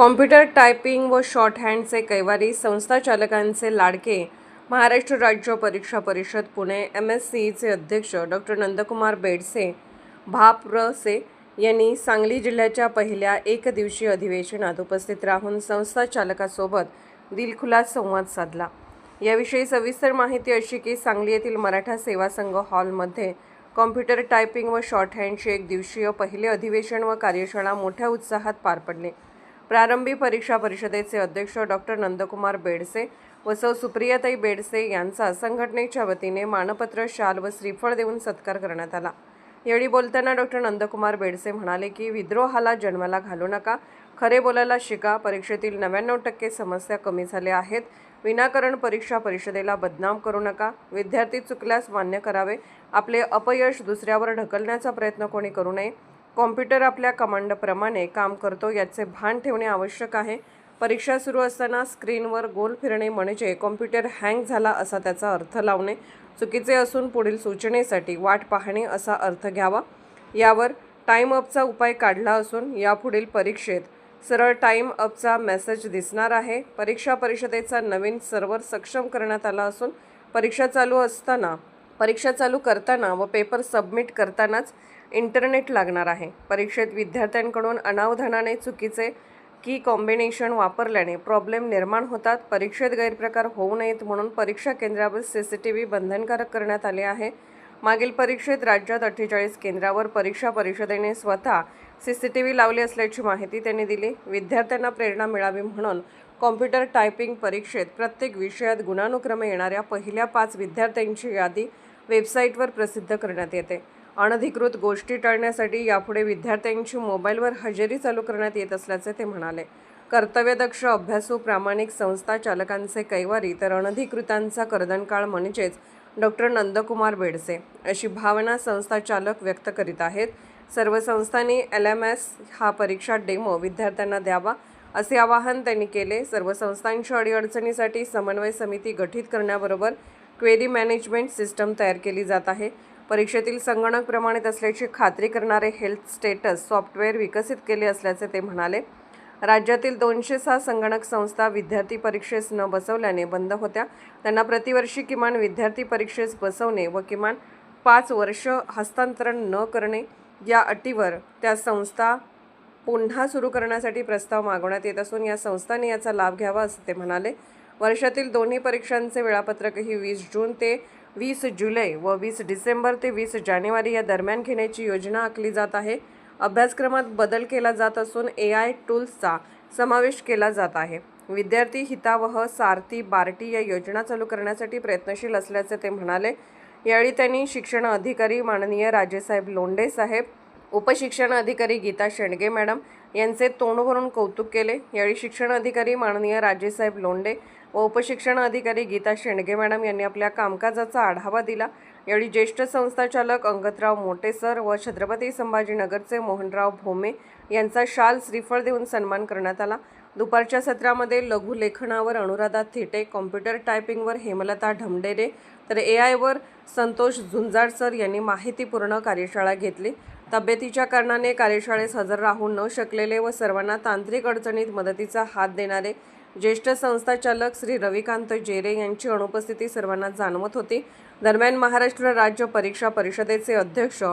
Computer typing व short हँडचे कैवारी संस्थाचालकांचे लाडके महाराष्ट्र राज्य परीक्षा परिषद पुणे MSCEचे अध्यक्ष डॉक्टर नंदकुमार बेडसे भाप्रसे यांनी सांगली जिल्ह्याच्या पहिल्या एकदिवसीय अधिवेशनात उपस्थित राहून संस्थाचालकासोबत दिलखुलास संवाद साधला। याविषयी सविस्तर माहिती अशी की सांगली येथील मराठा सेवा संघ हॉलमध्ये कॉम्प्युटर टायपिंग व शॉर्ट हँडचे एक दिवसीय पहिले अधिवेशन व कार्यशाळा मोठ्या उत्साहात पार पडले। प्रारंभी परीक्षा परिषदेचे अध्यक्ष डॉक्टर नंदकुमार बेडसे व सौ सुप्रियाताई बेडसे यांचा संघटनेच्या वतीने मानपत्र, शाल व श्रीफळ देऊन सत्कार करण्यात आला। यावेळी बोलताना डॉक्टर नंदकुमार बेडसे म्हणाले की विद्रोहाला जन्माला घालू नका, खरे बोलायला शिका। परीक्षेतील 99% समस्या कमी झाल्या आहेत। विनाकारण परीक्षा परिषदेला बदनाम करू नका। विद्यार्थी चुकल्यास मान्य करावे। आपले अपयश दुसऱ्यावर ढकलण्याचा प्रयत्न कोणी करू नये। कॉम्प्युटर आपल्या कमांडप्रमाणे काम करतो याचे भान ठेवणे आवश्यक आहे। परीक्षा सुरू असताना स्क्रीनवर गोल फिरणे म्हणजे कॉम्प्युटर हँग झाला असा त्याचा अर्थ लावणे चुकीचे असून पुढील सूचनेसाठी वाट पाहणे असा अर्थ घ्यावा। यावर टाइम अपचा उपाय काढला असून यापुढील परीक्षेत सरळ टाइम अपचा मेसेज दिसणार आहे। परीक्षा परिषदेचा नवीन सर्व्हर सक्षम करण्यात आला असून परीक्षा चालू करताना व पेपर सबमिट करतानाच इंटरनेट लागणार आहे। परीक्षेत विद्यार्थ्यांकडून अनावधानाने चुकीचे की कॉम्बिनेशन वापरल्याने प्रॉब्लेम निर्माण होतात। परीक्षेत गैरप्रकार होऊ नयेत म्हणून परीक्षा केंद्रावर CCTV बंधनकारक करण्यात आले आहे। मागील परीक्षेत राज्यात 48 केंद्रावर परीक्षा परिषदेने स्वतः CCTV लावले असल्याची माहिती त्यांनी दिली। विद्यार्थ्यांना प्रेरणा मिळावी म्हणून कॉम्प्युटर टायपिंग परीक्षेत प्रत्येक विषयात गुणानुक्रमे येणाऱ्या पहिल्या 5 विद्यार्थ्यांची यादी वेबसाईटवर प्रसिद्ध करण्यात येते। अनधिकृत गोष्टी टाळण्यासाठी यापुढे विद्यार्थ्यांची मोबाईलवर हजेरी चालू करण्यात येत असल्याचे ते म्हणाले। कर्तव्यदक्ष, अभ्यासू, प्रामाणिक संस्था चालकांचे कैवारी तर अनधिकृतांचा कर्दनकाळ म्हणजेच डॉक्टर नंदकुमार बेडसे अशी भावना संस्थाचालक व्यक्त करीत आहेत। सर्व संस्थांनी LMS हा परीक्षा डेमो विद्यार्थ्यांना द्यावा असे आवाहन त्यांनी केले। सर्व संस्थांच्या अडीअडचणीसाठी समन्वय समिती गठीत करण्याबरोबर क्वेरी मॅनेजमेंट सिस्टम तयार केली जात आहे। परीक्षेतील संगणक प्रमाणित असल्याची खात्री करणारे हेल्थ स्टेटस सॉफ्टवेअर विकसित केले असल्याचे ते म्हणाले। राज्यातील 206 संगणक संस्था विद्यार्थी परीक्षेस न बसवल्याने बंद होत्या। त्यांना प्रतिवर्षी किमान विद्यार्थी परीक्षेस बसवणे व किमान 5 वर्ष हस्तांतरण न करणे या अटीवर त्या संस्था पुन्हा सुरू करण्यासाठी प्रस्ताव मागवण्यात येत असून या संस्थांनी याचा लाभ घ्यावा असे ते म्हणाले। वर्षातील दोन्ही परीक्षांचे वेळापत्रकही 20 जून ते 20 जुलै व 20 डिसेंबर ते 20 जानेवारी या दरम्यान घेण्याची योजना आखली जात आहे। अभ्यासक्रमात बदल केला जात असून AI टूल्सचा समावेश केला जात आहे। विद्यार्थी हितावह सारथी बार्टी या योजना चालू करण्यासाठी प्रयत्नशील असल्याचे ते म्हणाले। यावेळी त्यांनी शिक्षण अधिकारी माननीय राजेसाहेब लोंढे साहेब, उपशिक्षण अधिकारी गीता शेंडगे मॅडम यांचे तोंड भरून कौतुक केले। यावेळी शिक्षण अधिकारी माननीय राजेसाहेब लोंढे व उपशिक्षण अधिकारी गीता शेंडगे मॅडम यांनी आपल्या कामकाजाचा आढावा दिला। यावेळी ज्येष्ठ संस्थाचालक अंगदराव मोटे सर व छत्रपती संभाजीनगरचे मोहनराव भोमे यांचा शाल श्रीफळ देऊन सन्मान करण्यात आला। दुपारच्या सत्रामध्ये लघुलेखनावर अनुराधा थिटे, कॉम्प्युटर टायपिंगवर हेमलता ढमडेरे तर AI वर संतोष झुंजाड सर यांनी माहितीपूर्ण कार्यशाळा घेतली। तब्येतीच्या कारणाने कार्यशाळेस हजर राहू न शकलेले व सर्वांना तांत्रिक अडचणीत मदतीचा हात देणारे ज्येष्ठ संस्थाचालक श्री रविकांत जेरे यांची अनुपस्थिती सर्वांना जाणवत होती। दरम्यान महाराष्ट्र राज्य परीक्षा परिषदेचे अध्यक्ष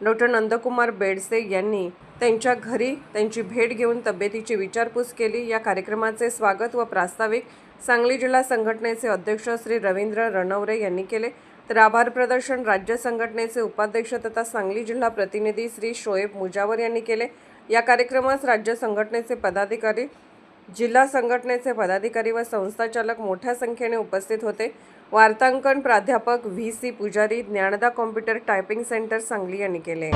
डॉक्टर नंदकुमार बेडसे यांनी त्यांच्या घरी त्यांची भेट घेऊन तब्येतीची विचारपूस केली। या कार्यक्रमाचे स्वागत व प्रास्ताविक सांगली जिल्हा संघटनेचे अध्यक्ष श्री रवींद्र रणवरे यांनी केले तर आभार प्रदर्शन राज्य संघटनेचे उपाध्यक्ष तथा सांगली जिल्हा प्रतिनिधी श्री शोएब मुजावर यांनी केले। या कार्यक्रमास राज्य संघटनेचे पदाधिकारी, जिल्हा संघटनेचे पदाधिकारी व संस्थाचालक मोठ्या संख्येने उपस्थित होते। वार्तांकन प्राध्यापक VC पुजारी, Dnyanada computer typing centre Sangli यांनी केले।